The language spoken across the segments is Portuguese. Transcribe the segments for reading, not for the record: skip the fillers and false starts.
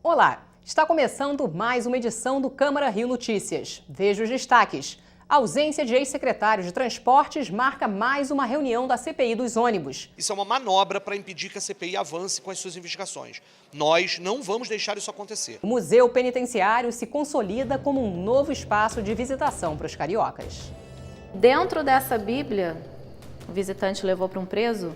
Olá, está começando mais uma edição do Câmara Rio Notícias. Veja os destaques. A ausência de ex-secretário de Transportes marca mais uma reunião da CPI dos ônibus. Isso é uma manobra para impedir que a CPI avance com as suas investigações. Nós não vamos deixar isso acontecer. O Museu Penitenciário se consolida como um novo espaço de visitação para os cariocas. Dentro dessa Bíblia, o visitante levou para um preso,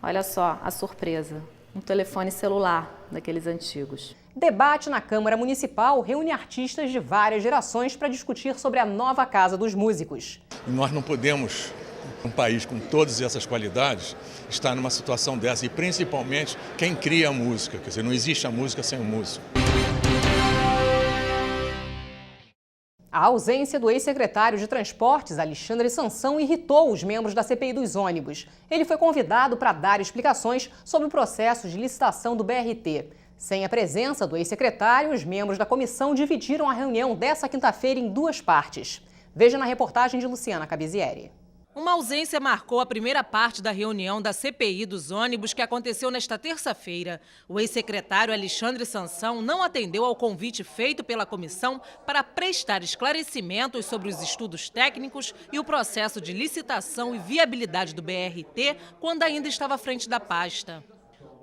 olha só a surpresa, um telefone celular daqueles antigos. Debate na Câmara Municipal reúne artistas de várias gerações para discutir sobre a nova Casa dos Músicos. Nós não podemos, um país com todas essas qualidades, estar numa situação dessa, e principalmente quem cria a música, quer dizer, não existe a música sem o músico. A ausência do ex-secretário de Transportes, Alexandre Sansão, irritou os membros da CPI dos ônibus. Ele foi convidado para dar explicações sobre o processo de licitação do BRT. Sem a presença do ex-secretário, os membros da comissão dividiram a reunião dessa quinta-feira em duas partes. Veja na reportagem de Luciana Cabizieri. Uma ausência marcou a primeira parte da reunião da CPI dos ônibus que aconteceu nesta terça-feira. O ex-secretário Alexandre Sansão não atendeu ao convite feito pela comissão para prestar esclarecimentos sobre os estudos técnicos e o processo de licitação e viabilidade do BRT quando ainda estava à frente da pasta.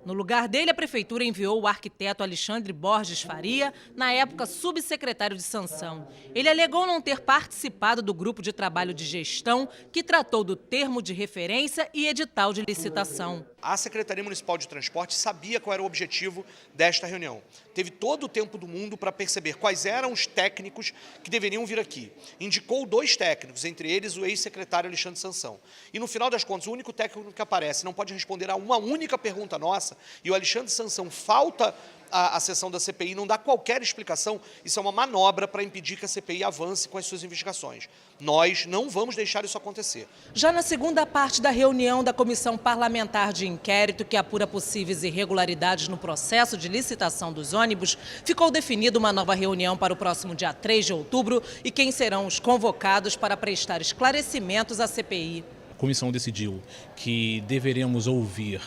No lugar dele, a Prefeitura enviou o arquiteto Alexandre Borges Faria, na época subsecretário de Sansão. Ele alegou não ter participado do grupo de trabalho de gestão que tratou do termo de referência e edital de licitação. A Secretaria Municipal de Transporte sabia qual era o objetivo desta reunião. Teve todo o tempo do mundo para perceber quais eram os técnicos que deveriam vir aqui. Indicou 2 técnicos, entre eles o ex-secretário Alexandre Sansão. E no final das contas, o único técnico que aparece não pode responder a uma única pergunta nossa, e o Alexandre Sansão falta a sessão da CPI, não dá qualquer explicação. Isso é uma manobra para impedir que a CPI avance com as suas investigações. Nós não vamos deixar isso acontecer. Já na segunda parte da reunião da Comissão Parlamentar de Inquérito, que apura possíveis irregularidades no processo de licitação dos ônibus, ficou definida uma nova reunião para o próximo dia 3 de outubro e quem serão os convocados para prestar esclarecimentos à CPI. A comissão decidiu que deveríamos ouvir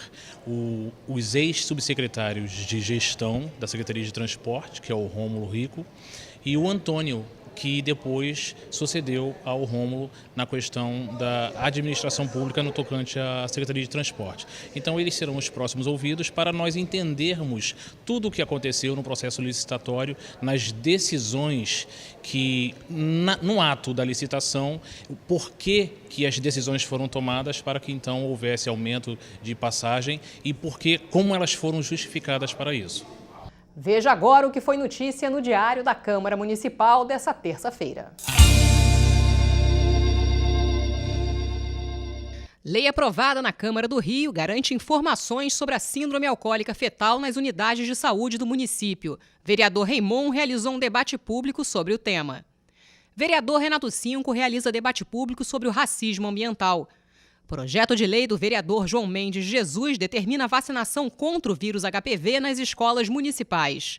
os ex-subsecretários de gestão da Secretaria de Transporte, que é o Rômulo Rico, e o Antônio, que depois sucedeu ao Rômulo na questão da administração pública no tocante à Secretaria de Transporte. Então eles serão os próximos ouvidos para nós entendermos tudo o que aconteceu no processo licitatório, nas decisões que, no ato da licitação, o porquê que as decisões foram tomadas para que então houvesse aumento de passagem e como elas foram justificadas para isso. Veja agora o que foi notícia no Diário da Câmara Municipal dessa terça-feira. Lei aprovada na Câmara do Rio garante informações sobre a síndrome alcoólica fetal nas unidades de saúde do município. Vereador Raimon realizou um debate público sobre o tema. Vereador Renato Cinco realiza debate público sobre o racismo ambiental. Projeto de lei do vereador João Mendes Jesus determina a vacinação contra o vírus HPV nas escolas municipais.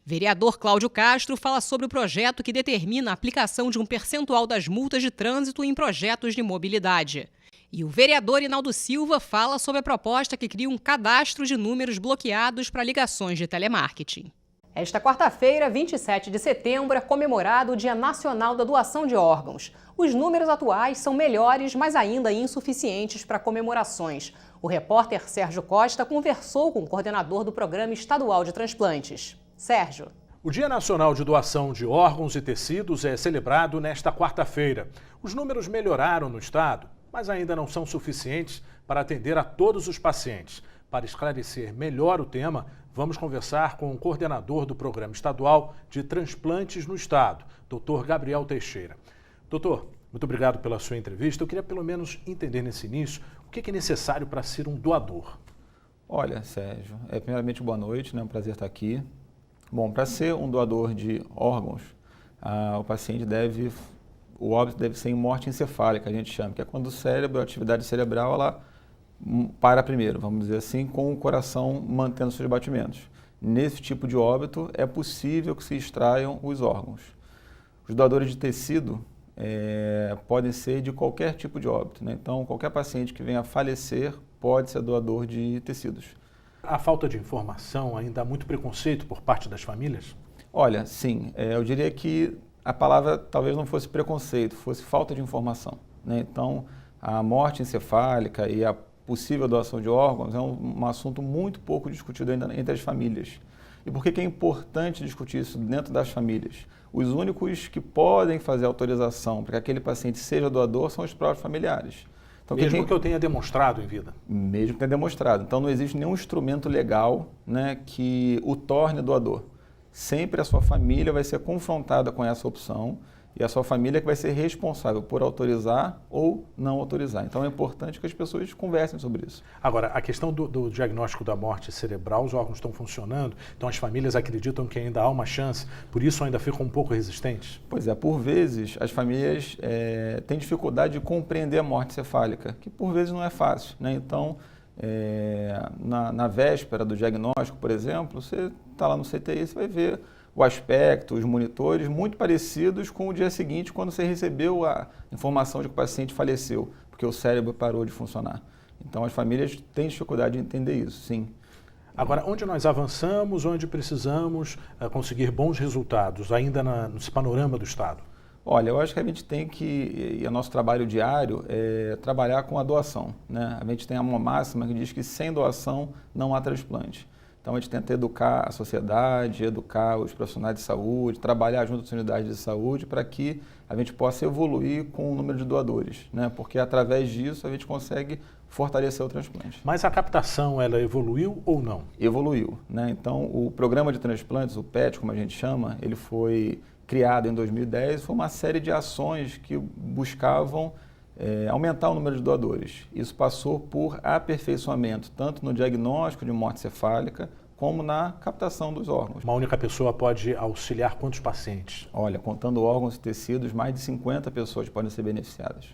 Vereador Cláudio Castro fala sobre o projeto que determina a aplicação de um percentual das multas de trânsito em projetos de mobilidade. E o vereador Inaldo Silva fala sobre a proposta que cria um cadastro de números bloqueados para ligações de telemarketing. Esta quarta-feira, 27 de setembro, é comemorado o Dia Nacional da Doação de Órgãos. Os números atuais são melhores, mas ainda insuficientes para comemorações. O repórter Sérgio Costa conversou com o coordenador do Programa Estadual de Transplantes. Sérgio. O Dia Nacional de Doação de Órgãos e Tecidos é celebrado nesta quarta-feira. Os números melhoraram no estado, mas ainda não são suficientes para atender a todos os pacientes. Para esclarecer melhor o tema, vamos conversar com o coordenador do Programa Estadual de Transplantes no Estado, Dr. Gabriel Teixeira. Doutor, muito obrigado pela sua entrevista. Eu queria pelo menos entender nesse início o que é necessário para ser um doador. Olha, Sérgio, primeiramente boa noite, é um prazer estar aqui. Bom, para ser um doador de órgãos, o paciente o óbito deve ser em morte encefálica, a gente chama, que é quando o cérebro, a atividade cerebral, ela para primeiro, vamos dizer assim, com o coração mantendo seus batimentos. Nesse tipo de óbito, é possível que se extraiam os órgãos. Os doadores de tecido podem ser de qualquer tipo de óbito, Então, qualquer paciente que venha a falecer pode ser doador de tecidos. A falta de informação, ainda há muito preconceito por parte das famílias? Olha, sim, eu diria que a palavra talvez não fosse preconceito, fosse falta de informação, né? Então, a morte encefálica e a possível doação de órgãos é um assunto muito pouco discutido ainda entre as famílias. E por que é importante discutir isso dentro das famílias? Os únicos que podem fazer autorização para que aquele paciente seja doador são os próprios familiares. Então, mesmo que eu tenha demonstrado em vida? Mesmo que tenha demonstrado. Então, não existe nenhum instrumento legal, né, que o torne doador. Sempre a sua família vai ser confrontada com essa opção e a sua família que vai ser responsável por autorizar ou não autorizar. Então é importante que as pessoas conversem sobre isso. Agora, a questão do diagnóstico da morte cerebral, os órgãos estão funcionando, então as famílias acreditam que ainda há uma chance, por isso ainda ficam um pouco resistentes? Pois é, por vezes as famílias têm dificuldade de compreender a morte cefálica, que por vezes não é fácil, né? Então, na véspera do diagnóstico, por exemplo, você está lá no CTI, você vai ver o aspecto, os monitores, muito parecidos com o dia seguinte, quando você recebeu a informação de que o paciente faleceu, porque o cérebro parou de funcionar. Então, as famílias têm dificuldade de entender isso, sim. Agora, onde nós avançamos, onde precisamos conseguir bons resultados, ainda nesse panorama do Estado? Olha, eu acho que a gente tem que, e o nosso trabalho diário, é trabalhar com a doação, né? A gente tem uma máxima que diz que sem doação não há transplante. Então, a gente tenta educar a sociedade, educar os profissionais de saúde, trabalhar junto às unidades de saúde para que a gente possa evoluir com o número de doadores, né? Porque através disso a gente consegue fortalecer o transplante. Mas a captação, ela evoluiu ou não? Evoluiu, né? Então, o programa de transplantes, o PET, como a gente chama, ele foi criado em 2010, foi uma série de ações que buscavam aumentar o número de doadores. Isso passou por aperfeiçoamento, tanto no diagnóstico de morte cefálica, como na captação dos órgãos. Uma única pessoa pode auxiliar quantos pacientes? Olha, contando órgãos e tecidos, mais de 50 pessoas podem ser beneficiadas.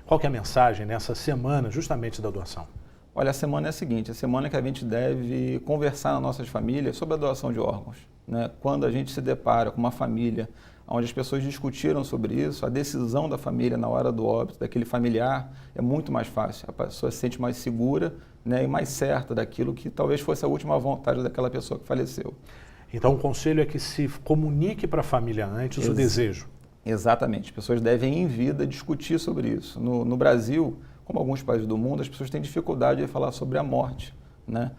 Qual que é a mensagem nessa semana, justamente da doação? Olha, a semana é a seguinte, a semana que a gente deve conversar nas nossas famílias sobre a doação de órgãos, né? Quando a gente se depara com uma família onde as pessoas discutiram sobre isso, a decisão da família na hora do óbito, daquele familiar, é muito mais fácil. A pessoa se sente mais segura, né, e mais certa daquilo que talvez fosse a última vontade daquela pessoa que faleceu. Então o conselho é que se comunique para a família antes o desejo. Exatamente. As pessoas devem, em vida, discutir sobre isso. No Brasil, como alguns países do mundo, as pessoas têm dificuldade de falar sobre a morte, né?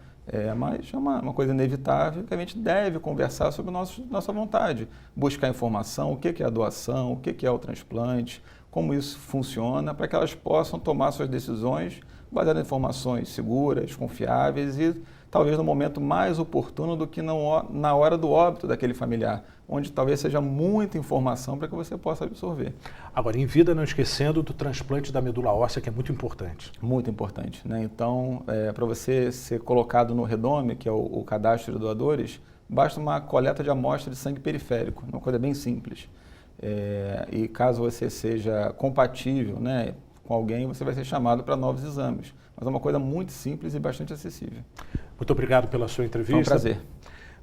Mas é uma coisa inevitável que a gente deve conversar sobre nossa vontade, buscar informação, o que é a doação, o que é o transplante, como isso funciona, para que elas possam tomar suas decisões baseadas em informações seguras, confiáveis e talvez no momento mais oportuno do que na hora do óbito daquele familiar, onde talvez seja muita informação para que você possa absorver. Agora, em vida, não esquecendo do transplante da medula óssea, que é muito importante. Muito importante, né? Então, para você ser colocado no REDOME, que é o cadastro de doadores, basta uma coleta de amostra de sangue periférico, uma coisa bem simples. E caso você seja compatível, né, com alguém, você vai ser chamado para novos exames. Mas é uma coisa muito simples e bastante acessível. Muito obrigado pela sua entrevista. Foi um prazer.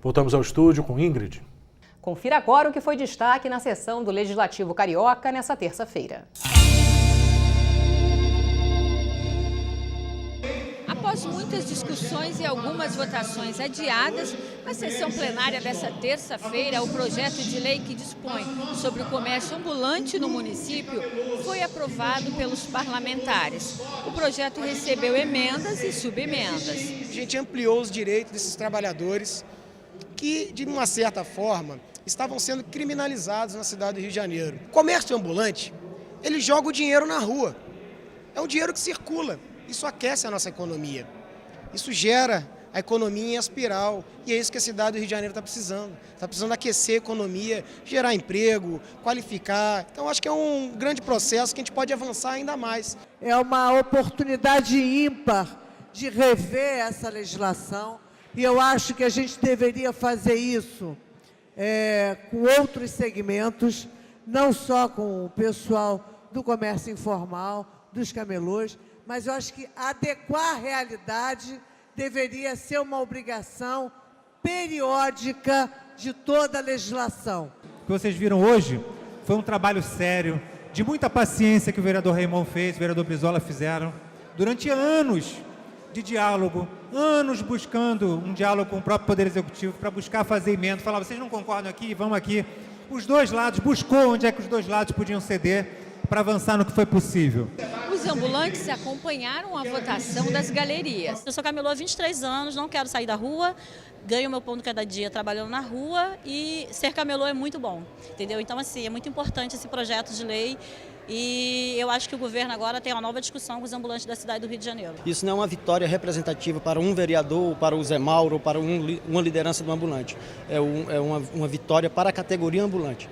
Voltamos ao estúdio com Ingrid. Confira agora o que foi destaque na sessão do Legislativo Carioca nessa terça-feira. Após muitas discussões e algumas votações adiadas, na sessão plenária dessa terça-feira, o projeto de lei que dispõe sobre o comércio ambulante no município foi aprovado pelos parlamentares. O projeto recebeu emendas e subemendas. A gente ampliou os direitos desses trabalhadores que, de uma certa forma, estavam sendo criminalizados na cidade do Rio de Janeiro. O comércio ambulante, ele joga o dinheiro na rua. É um dinheiro que circula. Isso aquece a nossa economia. Isso gera a economia em espiral. E é isso que a cidade do Rio de Janeiro está precisando. Está precisando aquecer a economia, gerar emprego, qualificar. Então, acho que é um grande processo que a gente pode avançar ainda mais. É uma oportunidade ímpar de rever essa legislação. E eu acho que a gente deveria fazer isso com outros segmentos, não só com o pessoal do comércio informal, dos camelôs, mas eu acho que adequar a realidade deveria ser uma obrigação periódica de toda a legislação. O que vocês viram hoje foi um trabalho sério, de muita paciência que o vereador Raimon fez, o vereador Brizola fizeram, durante anos, de diálogo, anos buscando um diálogo com o próprio Poder Executivo para buscar fazer emenda, falar, vocês não concordam aqui, vamos aqui. Os dois lados, buscou onde é que os dois lados podiam ceder para avançar no que foi possível. Os ambulantes acompanharam a votação das galerias. Eu sou camelô há 23 anos, não quero sair da rua, ganho meu pão de cada dia trabalhando na rua e ser camelô é muito bom, entendeu? Então, assim, é muito importante esse projeto de lei e eu acho que o governo agora tem uma nova discussão com os ambulantes da cidade do Rio de Janeiro. Isso não é uma vitória representativa para um vereador, para o Zé Mauro, ou para uma liderança do ambulante. É uma vitória para a categoria ambulante.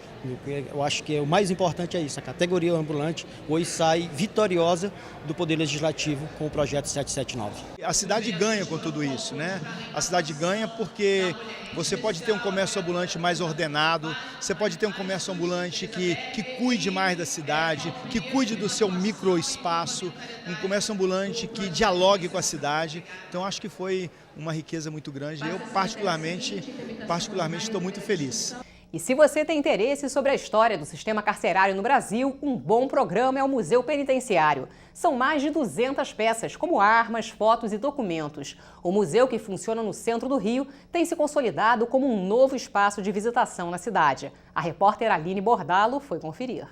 Eu acho que o mais importante é isso, a categoria ambulante hoje sai vitoriosa do Poder Legislativo com o projeto 779. A cidade ganha com tudo isso, né? A cidade ganha porque você pode ter um comércio ambulante mais ordenado, você pode ter um comércio ambulante que cuide mais da cidade, que cuide do seu microespaço, um comércio ambulante que dialogue com a cidade. Então acho que foi uma riqueza muito grande e eu particularmente estou muito feliz. E se você tem interesse sobre a história do sistema carcerário no Brasil, um bom programa é o Museu Penitenciário. São mais de 200 peças, como armas, fotos e documentos. O museu, que funciona no centro do Rio, tem se consolidado como um novo espaço de visitação na cidade. A repórter Aline Bordalo foi conferir.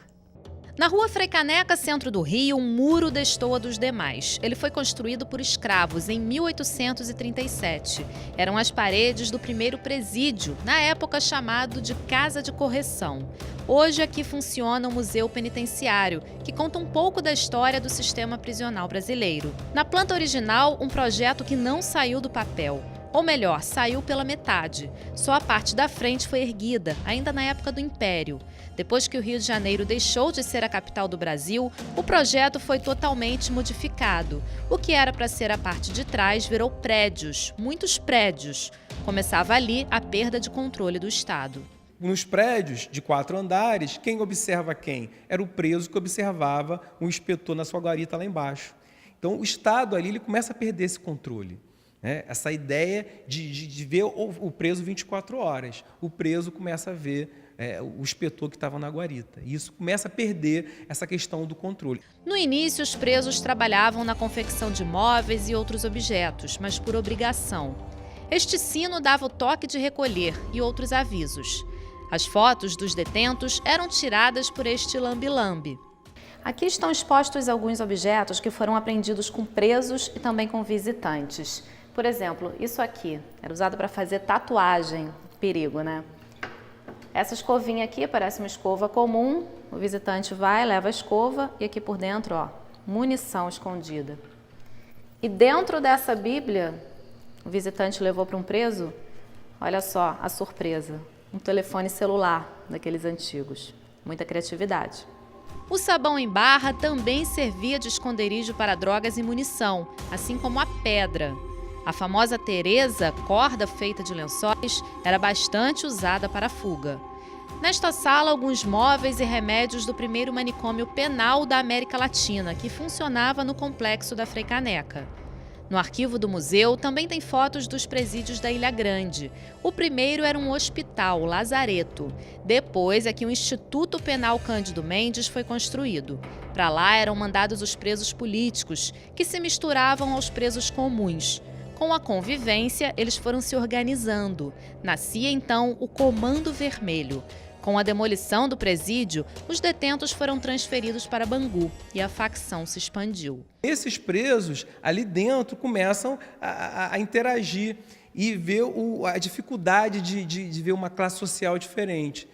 Na rua Frei Caneca, centro do Rio, um muro destoa dos demais. Ele foi construído por escravos em 1837. Eram as paredes do primeiro presídio, na época chamado de Casa de Correção. Hoje aqui funciona o Museu Penitenciário, que conta um pouco da história do sistema prisional brasileiro. Na planta original, um projeto que não saiu do papel. Ou melhor, saiu pela metade. Só a parte da frente foi erguida, ainda na época do Império. Depois que o Rio de Janeiro deixou de ser a capital do Brasil, o projeto foi totalmente modificado. O que era para ser a parte de trás virou prédios, muitos prédios. Começava ali a perda de controle do Estado. Nos prédios de 4 andares, quem observa quem? Era o preso que observava o inspetor na sua guarita lá embaixo. Então o Estado ali ele começa a perder esse controle. Essa ideia de ver o preso 24 horas. O preso começa a ver o inspetor que estava na guarita. E isso começa a perder essa questão do controle. No início, os presos trabalhavam na confecção de móveis e outros objetos, mas por obrigação. Este sino dava o toque de recolher e outros avisos. As fotos dos detentos eram tiradas por este lambe-lambe. Aqui estão expostos alguns objetos que foram apreendidos com presos e também com visitantes. Por exemplo, isso aqui era usado para fazer tatuagem, perigo, né? Essa escovinha aqui parece uma escova comum, o visitante vai, leva a escova e aqui por dentro, ó, munição escondida. E dentro dessa Bíblia, o visitante levou para um preso, olha só a surpresa, um telefone celular daqueles antigos, muita criatividade. O sabão em barra também servia de esconderijo para drogas e munição, assim como a pedra. A famosa Teresa, corda feita de lençóis, era bastante usada para a fuga. Nesta sala, alguns móveis e remédios do primeiro manicômio penal da América Latina, que funcionava no complexo da Frei Caneca. No arquivo do museu também tem fotos dos presídios da Ilha Grande. O primeiro era um hospital, o Lazareto. Depois é que o Instituto Penal Cândido Mendes foi construído. Para lá eram mandados os presos políticos, que se misturavam aos presos comuns. Com a convivência, eles foram se organizando. Nascia, então, o Comando Vermelho. Com a demolição do presídio, os detentos foram transferidos para Bangu e a facção se expandiu. Esses presos, ali dentro, começam a interagir e ver a dificuldade de ver uma classe social diferente.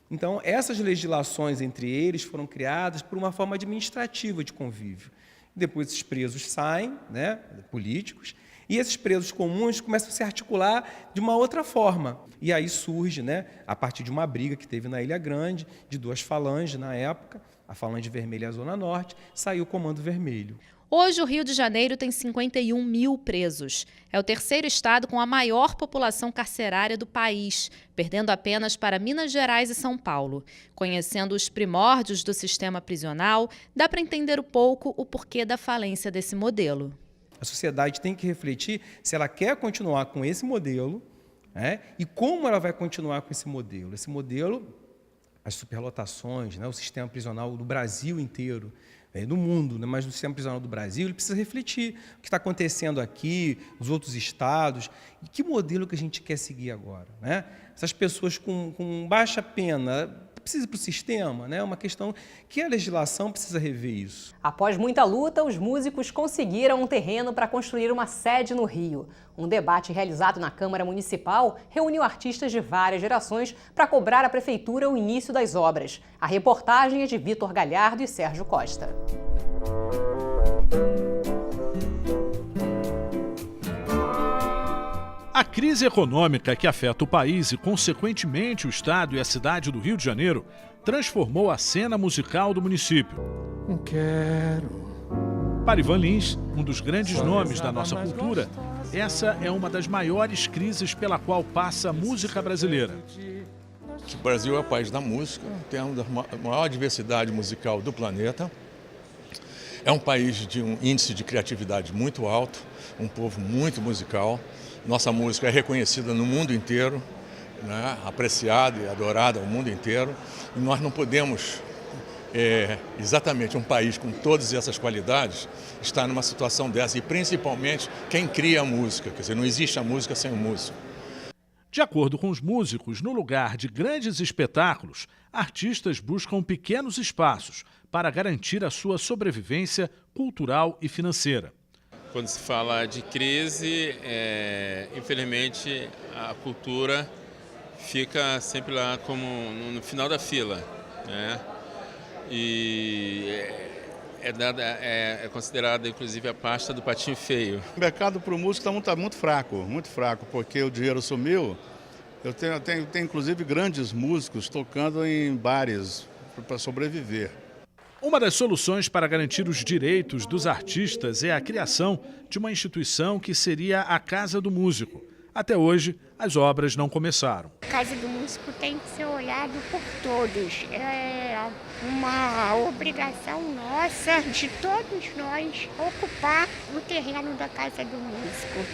Então, essas legislações entre eles foram criadas por uma forma administrativa de convívio. Depois, esses presos saem, né, políticos, e esses presos comuns começam a se articular de uma outra forma. E aí surge, né, a partir de uma briga que teve na Ilha Grande, de 2 falanges na época, a Falange Vermelha e a Zona Norte, saiu o Comando Vermelho. Hoje, o Rio de Janeiro tem 51 mil presos. É o terceiro estado com a maior população carcerária do país, perdendo apenas para Minas Gerais e São Paulo. Conhecendo os primórdios do sistema prisional, dá para entender um pouco o porquê da falência desse modelo. A sociedade tem que refletir se ela quer continuar com esse modelo, né, e como ela vai continuar com esse modelo. Esse modelo, as superlotações, né, o sistema prisional do Brasil inteiro, do mundo, né? Mas no sistema prisional do Brasil, ele precisa refletir o que está acontecendo aqui, nos outros estados, e que modelo que a gente quer seguir agora, né? Essas pessoas com baixa pena, precisa ir para o sistema, né? É uma questão que a legislação precisa rever isso. Após muita luta, os músicos conseguiram um terreno para construir uma sede no Rio. Um debate realizado na Câmara Municipal reuniu artistas de várias gerações para cobrar à Prefeitura o início das obras. A reportagem é de Vitor Galhardo e Sérgio Costa. A crise econômica que afeta o país e, consequentemente, o estado e a cidade do Rio de Janeiro transformou a cena musical do município. Para Ivan Lins, um dos grandes nomes da nossa cultura, essa é uma das maiores crises pela qual passa a música brasileira. O Brasil é o país da música, tem a maior diversidade musical do planeta. É um país de um índice de criatividade muito alto, um povo muito musical. Nossa música é reconhecida no mundo inteiro, né? Apreciada e adorada no mundo inteiro. E nós não podemos, exatamente um país com todas essas qualidades, estar numa situação dessa. E principalmente quem cria a música, quer dizer, não existe a música sem o músico. De acordo com os músicos, no lugar de grandes espetáculos, artistas buscam pequenos espaços para garantir a sua sobrevivência cultural e financeira. Quando se fala de crise, infelizmente a cultura fica sempre lá como no final da fila, né? E é considerada inclusive a pasta do patinho feio. O mercado para o músico está muito fraco, porque o dinheiro sumiu. Eu tenho inclusive grandes músicos tocando em bares para sobreviver. Uma das soluções para garantir os direitos dos artistas é a criação de uma instituição que seria a Casa do Músico. Até hoje, as obras não começaram. A Casa do Músico tem que ser olhado por todos. É uma obrigação nossa, de todos nós, ocupar o terreno da Casa do Músico.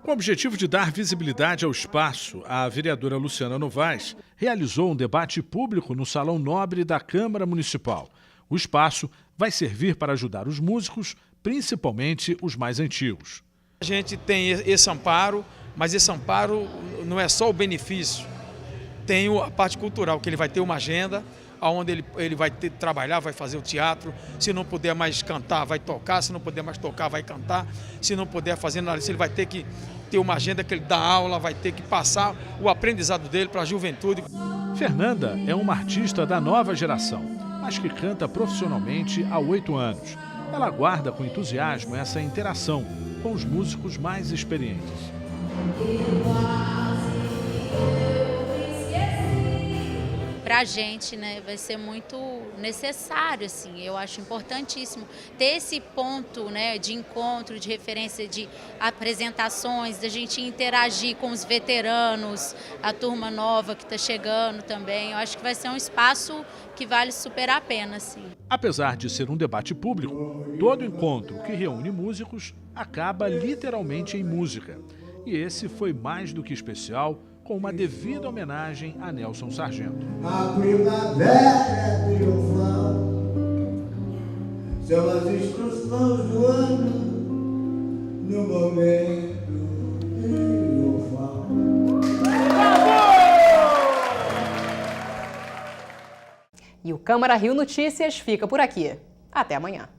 Com o objetivo de dar visibilidade ao espaço, a vereadora Luciana Novaes realizou um debate público no Salão Nobre da Câmara Municipal. O espaço vai servir para ajudar os músicos, principalmente os mais antigos. A gente tem esse amparo, mas esse amparo não é só o benefício. Tem a parte cultural, que ele vai ter uma agenda, onde ele vai ter que trabalhar, vai fazer o teatro. Se não puder mais cantar, vai tocar. Se não puder mais tocar, vai cantar. Se não puder fazer nada, ele vai ter que ter uma agenda que ele dá aula, vai ter que passar o aprendizado dele para a juventude. Fernanda é uma artista da nova geração, mas que canta profissionalmente há 8 anos. Ela aguarda com entusiasmo essa interação com os músicos mais experientes. Para a gente, né, vai ser muito necessário, assim, eu acho importantíssimo ter esse ponto, né, de encontro, de referência, de apresentações, da gente interagir com os veteranos, a turma nova que está chegando também. Eu acho que vai ser um espaço que vale super a pena, assim. Apesar de ser um debate público, todo encontro que reúne músicos acaba literalmente em música. E esse foi mais do que especial, com uma devida homenagem a Nelson Sargento. A primavera triunfal, são as instruções do ano, no momento triunfal. E o Câmara Rio Notícias fica por aqui. Até amanhã.